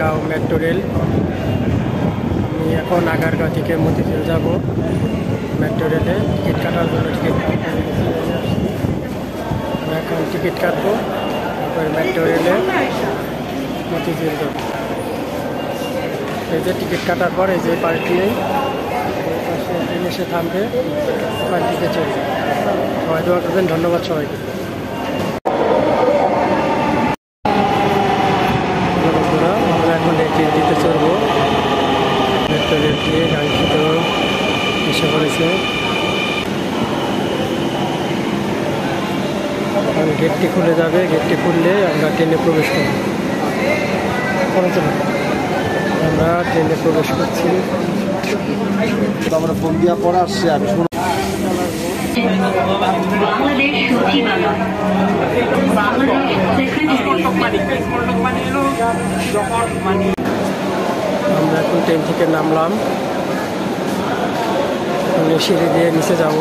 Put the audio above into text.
Agargaon metro rail. আমি এখন আগারগাঁও থেকে মতিঝিল যাব মেট্রো রেলে টিকিট কাটার জন্য। আমি এখন টিকিট কাটবো, তারপরে মেট্রো রেলে মতিঝিল যাব। এই যে টিকিট কাটার পর এই যে পাশ দিয়েই ট্রেন এসে থামবে, ওখান থেকে চলবে। সবাই দোয়া করবেন, ধন্যবাদ সবাইকে। বন্ধুরা, আমরা এখন এই ট্রেনটিতে চড়বো। মেট্রো রেলটি কাঙ্ক্ষিত এসে পড়েছে। এখন গেটটি খুলে যাবে, গেটটি খুললে আমরা ট্রেনে প্রবেশ করব। আমরা ট্রেনে প্রবেশ করছি। আমরা ফোন দিয়া পরে আসছি। আমি আমরা এখন ট্রেন থেকে নামলাম, সিঁড়ি দিয়ে নিচে যাব।